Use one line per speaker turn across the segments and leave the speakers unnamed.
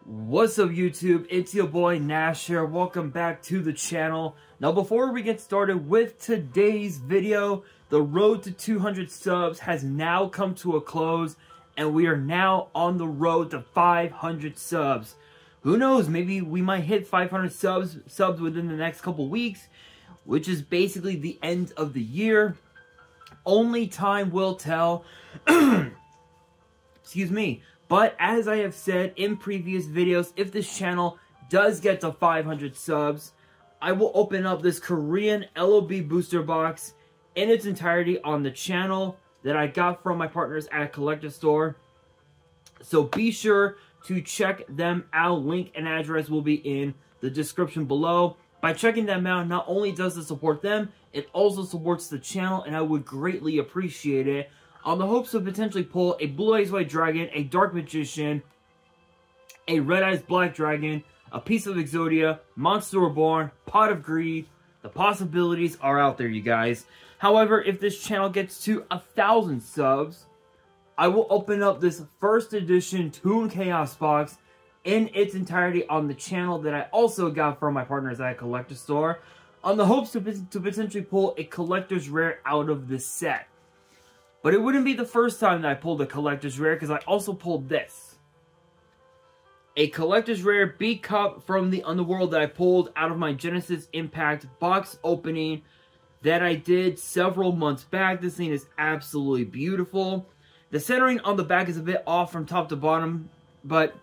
What's up YouTube, it's your boy Nash here, welcome back to the channel. Now before we get started with today's video, the road to 200 subs has now come to a close and we are now on the road to 500 subs. Who knows, maybe we might hit 500 subs within the next couple weeks, which is basically the end of the year. Only time will tell. Excuse me. But as I have said in previous videos, if this channel does get to 500 subs, I will open up this Korean LOB booster box in its entirety on the channel that I got from my partners at Collector Store. So be sure to check them out. Link and address will be in the description below. By checking them out, not only does it support them, it also supports the channel, and I would greatly appreciate it. On the hopes of potentially pull a Blue Eyes White Dragon, a Dark Magician, a Red Eyes Black Dragon, a piece of Exodia, Monster Reborn, Pot of Greed. The possibilities are out there, you guys. However, if this channel gets to 1,000 subs, I will open up this first edition Toon Chaos box in its entirety on the channel that I also got from my partners at Collector Store, on the hopes to potentially pull a collector's rare out of this set. But it wouldn't be the first time that I pulled a collector's rare, because I also pulled this. A collector's rare B Cup from the Underworld that I pulled out of my Genesis Impact box opening that I did several months back. This thing is absolutely beautiful. The centering on the back is a bit off from top to bottom, but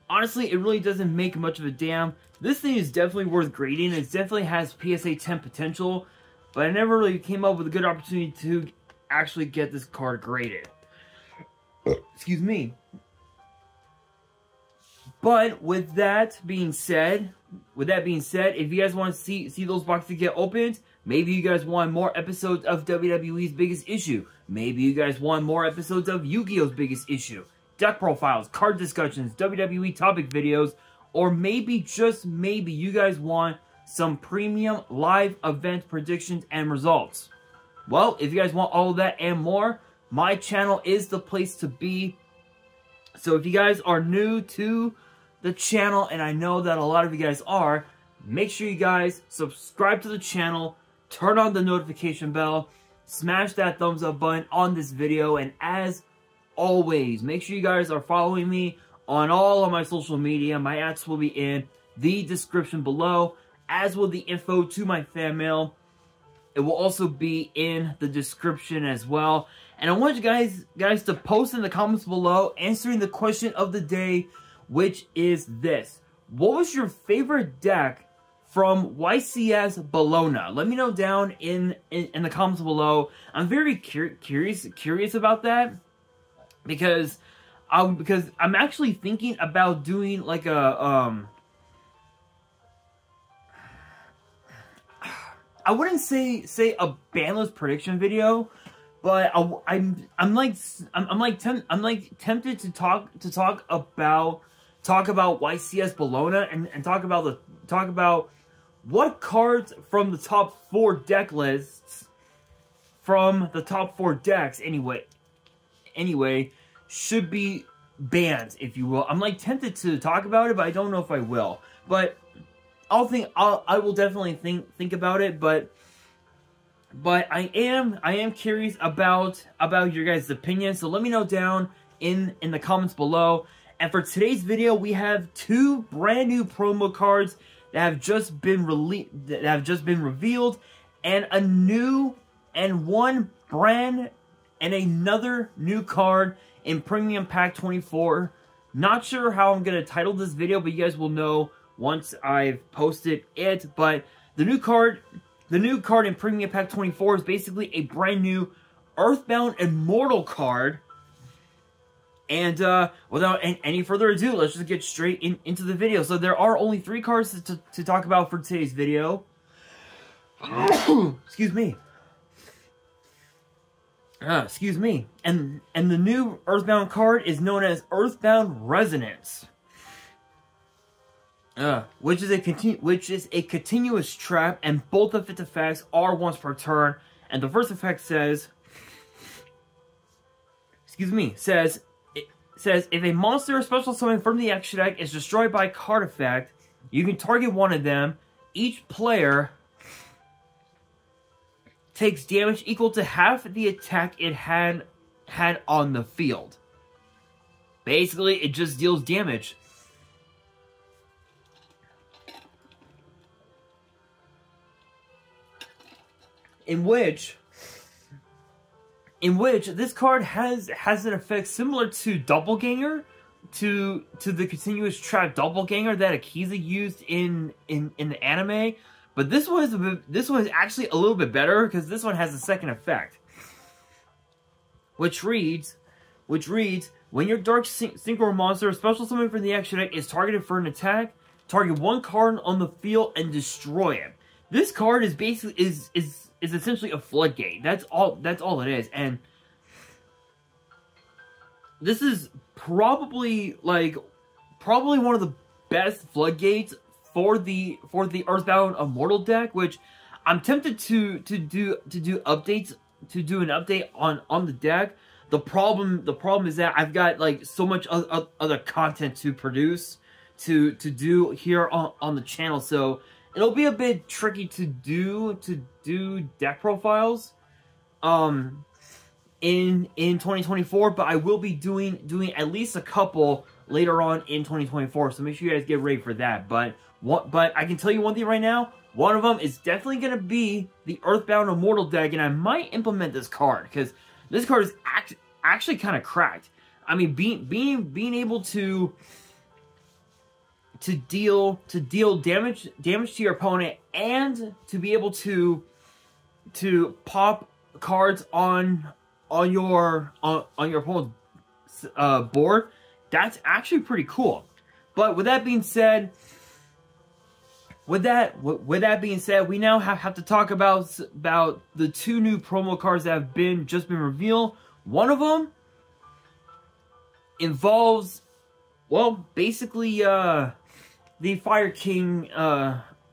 honestly, it really doesn't make much of a damn. This thing is definitely worth grading. It definitely has PSA 10 potential, but I never really came up with a good opportunity to actually get this card graded. Excuse me. But with that being said, if you guys want to see those boxes get opened, maybe you guys want more episodes of WWE's Biggest Issue. Maybe you guys want more episodes of Yu-Gi-Oh's Biggest Issue. Deck profiles, card discussions, WWE topic videos, or maybe, just maybe, you guys want some premium live event predictions and results. Well, if you guys want all of that and more, my channel is the place to be. So if you guys are new to the channel, and I know that a lot of you guys are, make sure you guys subscribe to the channel, turn on the notification bell, smash that thumbs up button on this video, and as always, make sure you guys are following me on all of my social media. My ads will be in the description below, as will the info to my fan mail. It will also be in the description as well. And I want you guys to post in the comments below answering the question of the day, which is this: what was your favorite deck from YCS Bologna? Let me know down in the comments below. I'm very curious about that, because I'm actually thinking about doing like a I wouldn't say a banless prediction video, but I'm tempted to talk about YCS Bologna and talk about what cards from the top 4 deck lists, from the top 4 decks anyway should be banned, if you will. I'm like tempted to talk about it, but I don't know if I will. But I will definitely think about it, but I am curious about your guys' opinion. So let me know down in the comments below. And for today's video, we have 2 brand new promo cards that have just been revealed, and another new card in Premium Pack 24. Not sure how I'm gonna title this video, but you guys will know once I've posted it. But the new card in Premium Pack 24 is basically a brand new Earthbound Immortal card. And without any further ado, let's just get straight into the video. So there are only 3 cards to talk about for today's video. Excuse me. Excuse me. And the new Earthbound card is known as Earthbound Resonance. Which is a continuous trap, and both of its effects are once per turn. And the first effect says says, if a monster or special summon from the extra deck is destroyed by a card effect, you can target one of them. Each player takes damage equal to half the attack it had on the field. Basically, it just deals damage. In which this card has an effect similar to Doppelganger, to the continuous trap Doppelganger that Akiza used in the anime. But this one is actually a little bit better because this one has a second effect, which reads, when your Dark Synchro monster or special summon from the extra deck is targeted for an attack, target one card on the field and destroy it. This card is basically is essentially a floodgate. That's all it is. And this is probably one of the best floodgates for the Earthbound Immortal deck, which I'm tempted to do updates, to do an update on the deck. The problem is that I've got like so much other content to produce to do here on the channel, so it'll be a bit tricky to do deck profiles in 2024, but I will be doing at least a couple later on in 2024, so make sure you guys get ready for that. But I can tell you one thing right now, one of them is definitely going to be the Earthbound Immortal deck, and I might implement this card because this card is actually kind of cracked. I mean, being able to deal damage to your opponent, and to be able to pop cards on your opponent's board, that's actually pretty cool. But with that being said, we now have to talk about the two new promo cards that have just been revealed. One of them involves, well, basically the Fire King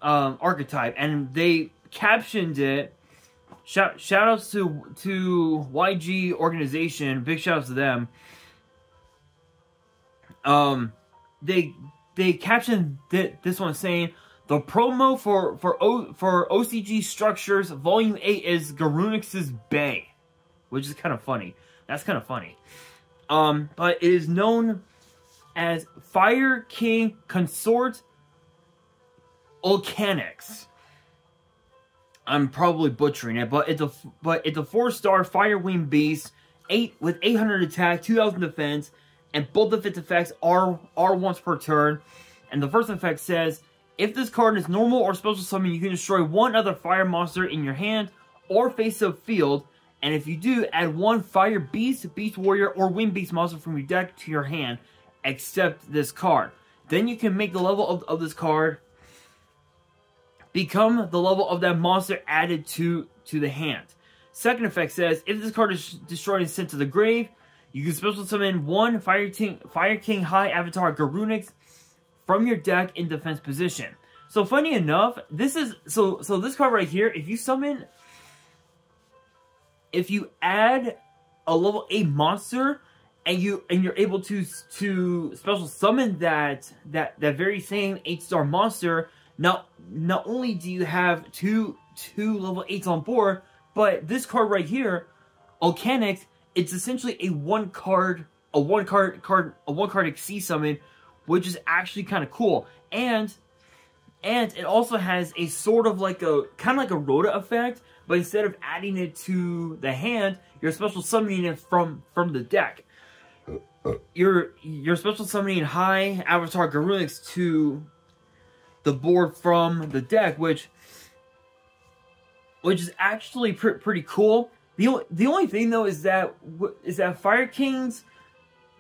archetype, and they captioned it. Shout outs to YG organization, big shout outs to them. They captioned this one saying, the promo for OCG Structures Volume 8 is Garunix's Bay, which is kind of funny. That's kind of funny. But it is known as Fire King Consort Volcanix. I'm probably butchering it, but it's a 4-star Fire Wing Beast, 800 attack, 2000 defense, and both of its effects are once per turn. And the first effect says, if this card is normal or special summon, you can destroy one other fire monster in your hand or face-up field. And if you do, add one Fire Beast, Beast Warrior, or Wind Beast monster from your deck to your hand, except this card. Then you can make the level of this card become the level of that monster added to the hand. Second effect says, if this card is destroyed and sent to the grave, you can special summon one Fire King High Avatar Garunix from your deck in defense position. So funny enough, this is so this card right here, if you add a level 8 monster and you're able to special summon that very same 8-star monster, not only do you have two level 8s on board, but this card right here, Volcanix, it's essentially a one card Xyz summon, which is actually kind of cool. And it also has a sort of like a Rhoda effect, but instead of adding it to the hand, you're special summoning it from the deck. You're special summoning High Avatar Garunix to the board from the deck, which is actually pretty cool. The only thing though is that Fire Kings,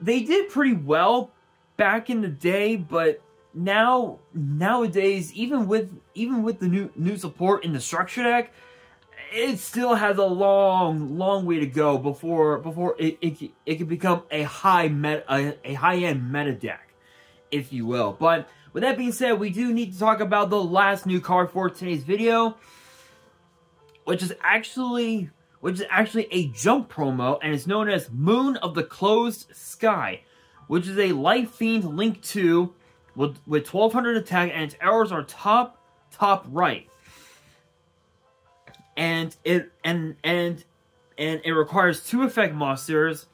they did pretty well back in the day, but nowadays, even with the new support in the structure deck, it still has a long way to go before it can become a high-end meta deck, if you will. But with that being said, we do need to talk about the last new card for today's video, which is actually a jump promo, and it's known as Moon of the Closed Sky, which is a Light Fiend Link 2 with 1200 attack, and its arrows are top right. And it requires 2 effect monsters.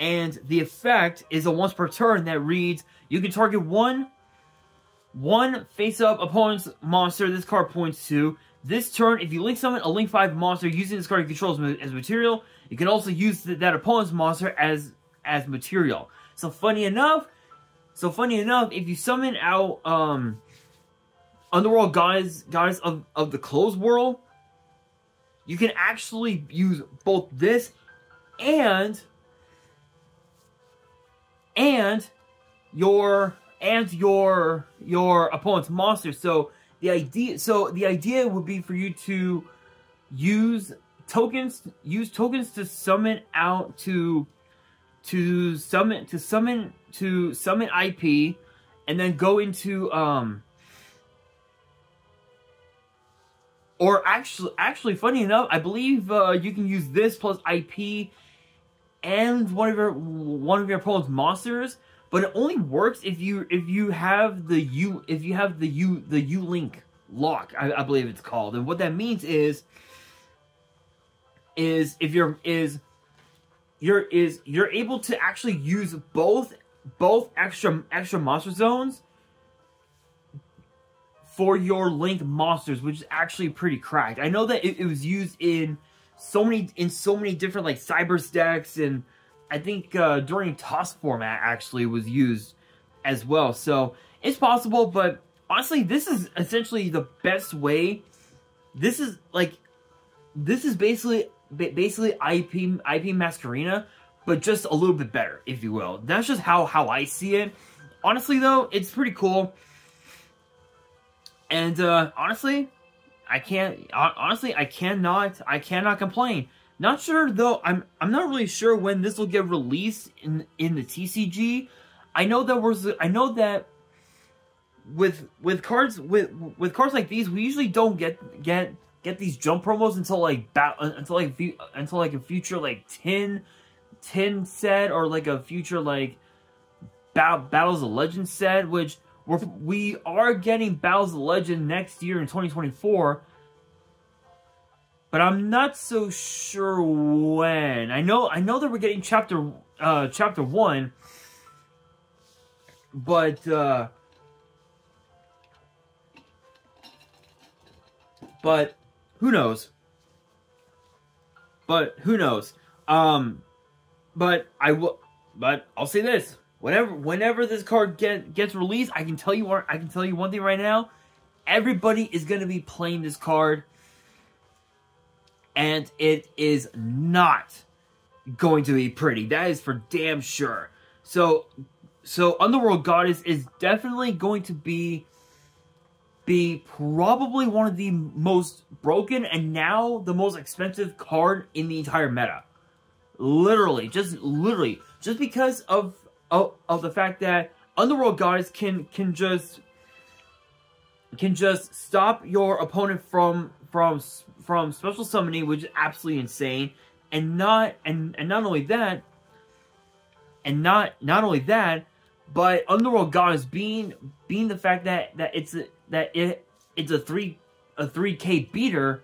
And the effect is a once per turn that reads, you can target one face-up opponent's monster this card points to. This turn, if you link summon a Link 5 monster using this card you control as material, you can also use that opponent's monster as material. So funny enough, if you summon out Underworld Goddess of the Closed World, you can actually use both this and your opponent's monster. So the idea would be for you to use tokens to summon out to summon IP, and then go into or actually funny enough, I believe you can use this plus IP and one of your opponent's monsters, but it only works if you have the U-Link lock, I believe it's called. And what that means is you're able to actually use both extra monster zones for your Link monsters, which is actually pretty cracked. I know that it was used in so many different like Cyber decks, and I think during TOS format actually was used as well. So it's possible, but honestly, this is essentially the best way. This is basically IP Masquerena, but just a little bit better, if you will. That's just how I see it. Honestly, though, it's pretty cool. And honestly, I cannot complain. Not sure though. I'm not really sure when this will get released in the TCG. I know that with cards like these, we usually don't get these jump promos until like a future like 10 set, or like a future like Battles of Legend set, which we are getting Battles of Legend next year in 2024, but I'm not so sure when. I know that we're getting chapter 1, but who knows? But I'll say this. Whenever this card gets released, I can tell you one thing right now. Everybody is going to be playing this card, and it is not going to be pretty. That is for damn sure. So Underworld Goddess is definitely going to be probably one of the most broken and now the most expensive card in the entire meta. Literally, just because of the fact that Underworld Goddess can just stop your opponent from special summoning, which is absolutely insane. And not only that, but Underworld Goddess being the fact that it's a 3K beater,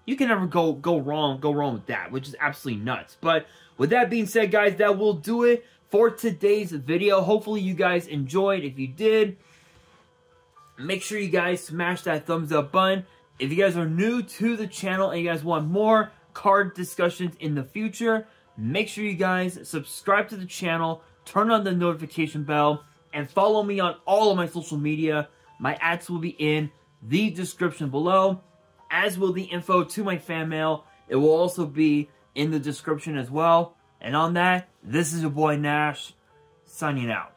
you can never go wrong with that, which is absolutely nuts. But with that being said, guys, that will do it for today's video. Hopefully you guys enjoyed. If you did, make sure you guys smash that thumbs up button. If you guys are new to the channel and you guys want more card discussions in the future, make sure you guys subscribe to the channel, turn on the notification bell, and follow me on all of my social media. My ads will be in the description below, as will the info to my fan mail. It will also be in the description as well. And on that, this is your boy Nash, signing out.